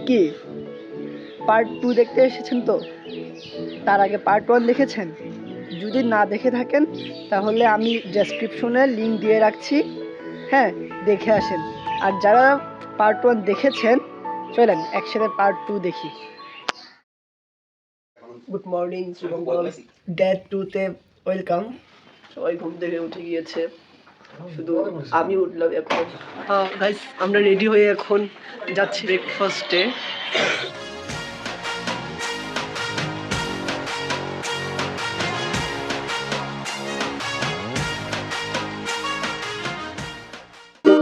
কি পার্ট 2 দেখতে এসেছেন? তো তার আগে পার্ট 1 দেখেছেন? যদি না দেখে থাকেন তাহলে আমি ডেসক্রিপশনে লিংক দিয়ে রাখছি, হ্যাঁ, দেখে আসেন। আর যারা পার্ট 1 দেখেছেন চলেন একসাথে পার্ট 2 দেখি। গুড মর্নিং শুভঙ্কর, ডে 2 তে ওয়েলকাম। সবাই ঘুম থেকে উঠে গিয়েছে, শুধু আমি উঠলাম এখন। গাইস, আমরা রেডি হয়ে এখন যাচ্ছি ব্রেকফাস্টে।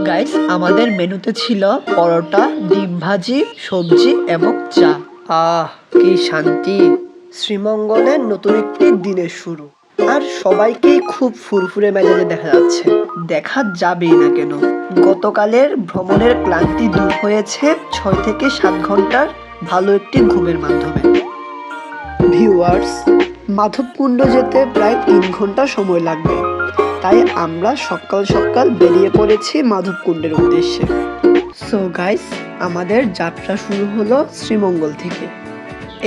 গাইস, আমাদের মেনুতে ছিল পরোটা, ডিম ভাজি, সবজি এবং চা। কি শান্তি! শ্রীমঙ্গলের নতুন একটি দিনের শুরু, আর সবাইকেই খুব ফুরফুরে মেজাজে দেখা যাচ্ছে। দেখা যাবেই না কেন, গতকালের ভ্রমণের ক্লান্তি দূর হয়েছে 6 থেকে 7 ঘন্টার ভালো একটি ঘুমের মাধ্যমে। ভিউয়ার্স, মাধবকুণ্ড যেতে প্রায় 3 ঘন্টা সময় লাগবে, তাই আমরা সকাল সকাল বেরিয়ে পড়েছি মাধবকুণ্ডের উদ্দেশ্যে। সো গাইস, আমাদের যাত্রা শুরু হলো শ্রীমঙ্গল থেকে।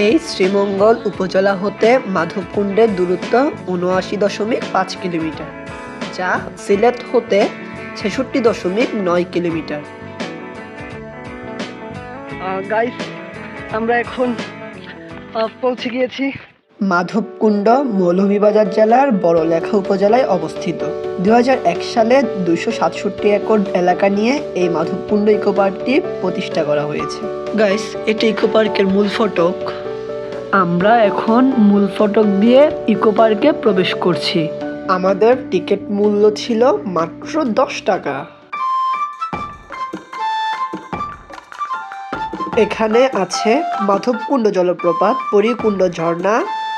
এই শ্রীমঙ্গল উপজেলা হতে মাধবকুণ্ডের দূরত্ব ৭৯.৫ কিলোমিটার, যা সিলেট হতে ৬৬.৯ কিলোমিটার। গাইস, আমরা এখন পৌঁছে গিয়েছি। মাধবকুণ্ড মৌলভীবাজার জেলার বড়লেখা উপজেলায় অবস্থিত। ২০০১ সালে ২৬৭ একর এলাকা নিয়ে এই মাধবকুণ্ড ইকো পার্কটি প্রতিষ্ঠা করা হয়েছে। গাইস, এটি ইকো পার্কের মূল ফটক। আমরা এখন মূল ফটক দিয়ে ইকো পার্কে প্রবেশ করছি। আমাদের টিকিট মূল্য ছিল মাত্র ১০ টাকা। এখানে আছে মাধবকুণ্ড জলপ্রপাত, পরিকুণ্ড ঝর্ণা,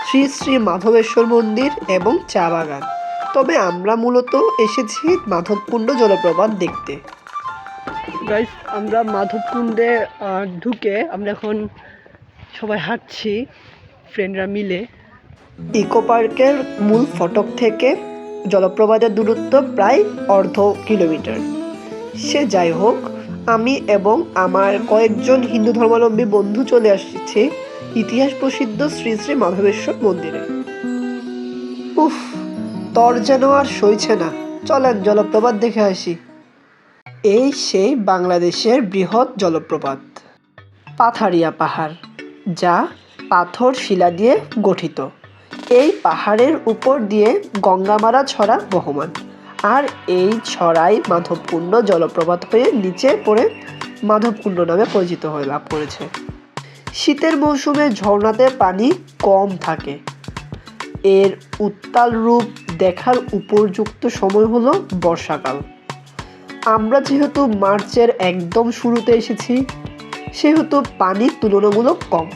শ্রী শ্রী মাধবেশ্বর মন্দির এবং চা বাগান। তবে আমরা মূলত এসেছি মাধবকুণ্ড জলপ্রপাত দেখতে। গাইস, আমরা মাধবকুণ্ডে ঢুকে আমরা এখন সবাই হাঁটছি ফ্রেন্ডরা মিলে। ইকো পার্কের মূল ফটক থেকে জলপ্রপাতের দূরত্ব প্রায় অর্ধ কিলোমিটার। সে যাই হোক, আমি এবং আমার কয়েকজন হিন্দু ধর্মাবলম্বী বন্ধু চলে আসছি ইতিহাস প্রসিদ্ধ শ্রী শ্রী মাধবেশ্বর মন্দিরে। উফ, তর যেন আর সইছে না, চলেন জলপ্রপাত দেখে আসি। এই সেই বাংলাদেশের বৃহৎ জলপ্রপাত পাথারিয়া পাহাড়, যা পাথর শিলা দিয়ে গঠিত। এই পাহাড়ের উপর দিয়ে গঙ্গামারা ছড়া বহমান, আর এই ছড়াই মাধবকুণ্ড জলপ্রপাত হয়ে নিচে পড়ে মাধবকুণ্ড নামে পরিচিত হয়ে লাভ করেছে। শীতের মৌসুমে ঝর্ণাতে পানি কম থাকে। এর উত্তাল রূপ দেখার উপযুক্ত সময় হলো বর্ষাকাল। আমরা যেহেতু মার্চের একদম শুরুতে এসেছি, সেহেতু পানি তুলনামূলক কম।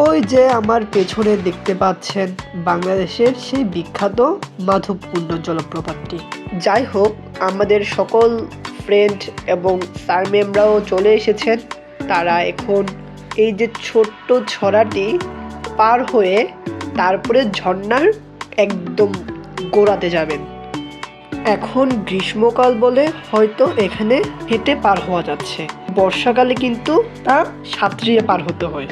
ওই যে আমার পেছনে দেখতে পাচ্ছেন বাংলাদেশের সেই বিখ্যাত মাধবকুণ্ড জলপ্রপাতটি। যাই হোক, আমাদের সকল ফ্রেন্ড এবং স্যার ম্যামরাও চলে এসেছেন। তারা এখন এই যে ছোট্ট ছড়াটি পার হয়ে তারপরে ঝর্ণার একদম গোড়াতে যাবেন। এখন গ্রীষ্মকাল বলে হয়তো এখানে হেঁটে পার হওয়া যাচ্ছে, বর্ষাকালে কিন্তু তা সাঁতরিয়ে পার হতে হয়।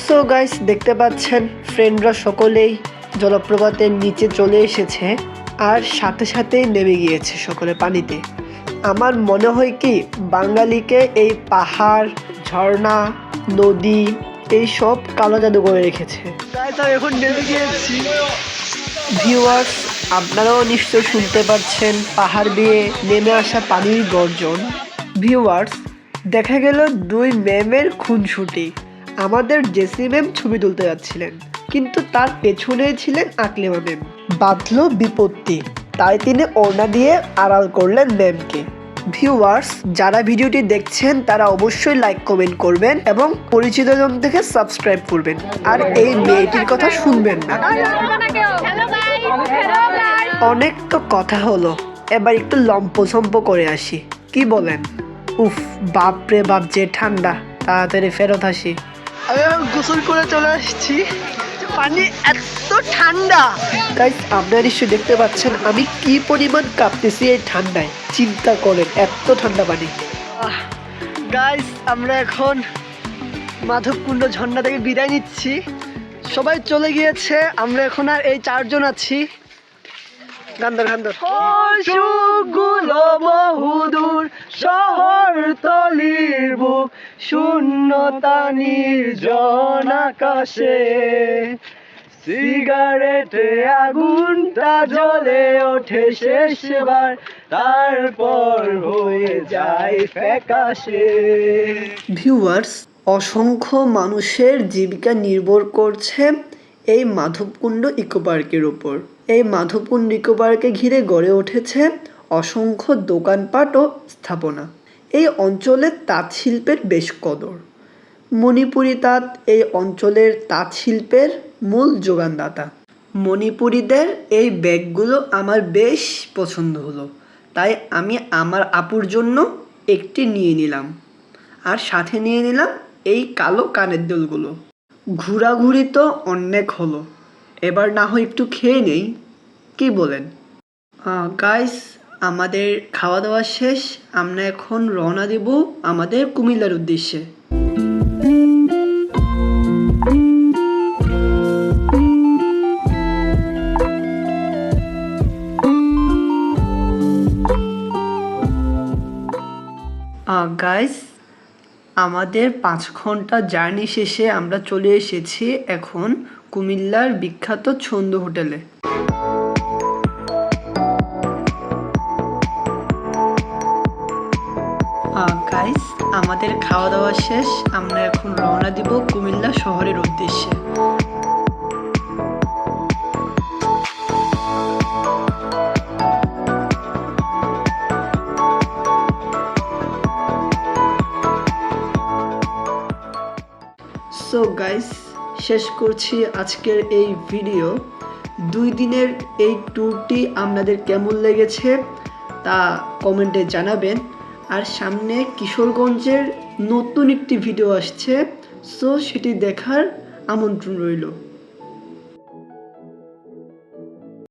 সো গাইস, দেখতে পাচ্ছেন ফ্রেন্ডরা সকলেই জলপ্রপাতের নিচে চলে এসেছে, আর সাথে সাথেই নেমে গিয়েছে সকলে পানিতে। আমার মনে হয় কি বাঙালিকে এই পাহাড়, ঝর্ণা, নদী এইসব কালো জাদু করে রেখেছে। গাইস, আমি এখন নেমে গিয়েছি। ভিউয়ার্স, আপনারাও নিশ্চয় শুনতে পাচ্ছেন পাহাড় দিয়ে নেমে আসা পানির গর্জন। ভিউয়ার্স, দেখা গেল 2 ম্যামের খুনসুটি। আমাদের জেসি ম্যাম ছবি তুলতে যাচ্ছিলেন, কিন্তু তার পেছনে ছিলেন আকলিমা ম্যাম। বাঁধল বিপত্তি, তাই তিনি ওড়না দিয়ে আড়াল করলেন ম্যামকে। ভিউয়ার্স, যারা ভিডিওটি দেখছেন তারা অবশ্যই লাইক কমেন্ট করবেন এবং পরিচিত জন থেকে সাবস্ক্রাইব করবেন, আর এই মেয়েটির কথা শুনবেন না। অনেক তো কথা হলো, এবার একটু লম্পসম্প করে আসি, কি বলেন? উফ, বাপরে বাপ, যে ঠান্ডা! তাড়াতাড়ি ফেরত আসি। আমি গোসল করে চলে আসছি, পানি এত ঠান্ডা। গাইস, আপনারা নিশ্চয়ই দেখতে পাচ্ছেন আমি কি পরিমাণ কাঁপতেছি এই ঠান্ডায়। চিন্তা করেন, এত ঠান্ডা পানি। গাইস, আমরা এখন মাধবকুণ্ড ঝর্ণা থেকে বিদায় নিচ্ছি। সবাই চলে গিয়েছে, আমরা এখন আর এই 4 জন আছি। গান্দর সুখগুলো বহুদূর, শহর তলির বুক, শূন্যতা নির্জন আকাশে, সিগারেটে আগুনটা জ্বলে ওঠে শেষবার, তারপর হয়ে যায় ফ্যাকাশে। ভিউয়ার্স, অসংখ্য মানুষের জীবিকা নির্ভর করছে এই মাধবকুণ্ড ইকো পার্কের উপর। এই মাধবকুণ্ড ইকো পার্কে ঘিরে গড়ে উঠেছে অসংখ্য দোকানপাট ও স্থাপনা। এই অঞ্চলের তাঁত শিল্পের বেশ কদর। মণিপুরি তাঁত এই অঞ্চলের তাঁত শিল্পের মূল যোগানদাতা। মণিপুরীদের এই ব্যাগগুলো আমার বেশ পছন্দ হলো, তাই আমি আমার আপুর জন্য একটি নিয়ে নিলাম, আর সাথে নিয়ে নিলাম এই কালো কানের দুলগুলো। ঘোরাঘুরি তো অনেক হলো, এবার না হয় একটু খেয়ে নেই, কি বলেন? গাইস, আমাদের খাওয়া দাওয়া শেষ, আমরা এখন রওনা দেব আমাদের কুমিল্লার উদ্দেশ্যে। গাইস, আমাদের 5 ঘন্টা জার্নি শেষে আমরা চলে এসেছি এখন কুমিল্লার বিখ্যাত ছন্দু হোটেলে। গাইস, আমাদের খাওয়া দাওয়া শেষ, আমরা এখন রওনা দিব কুমিল্লা শহরের উদ্দেশ্যে। সো গাইস, শেষ করছি আজকের এই ভিডিও। 2 দিনের এই ট্যুরটি আপনাদের কেমন লেগেছে তা কমেন্টে জানাবেন। আর সামনে কিশোরগঞ্জের নতুন একটি ভিডিও আসছে, সো সেটি দেখার আমন্ত্রণ রইল।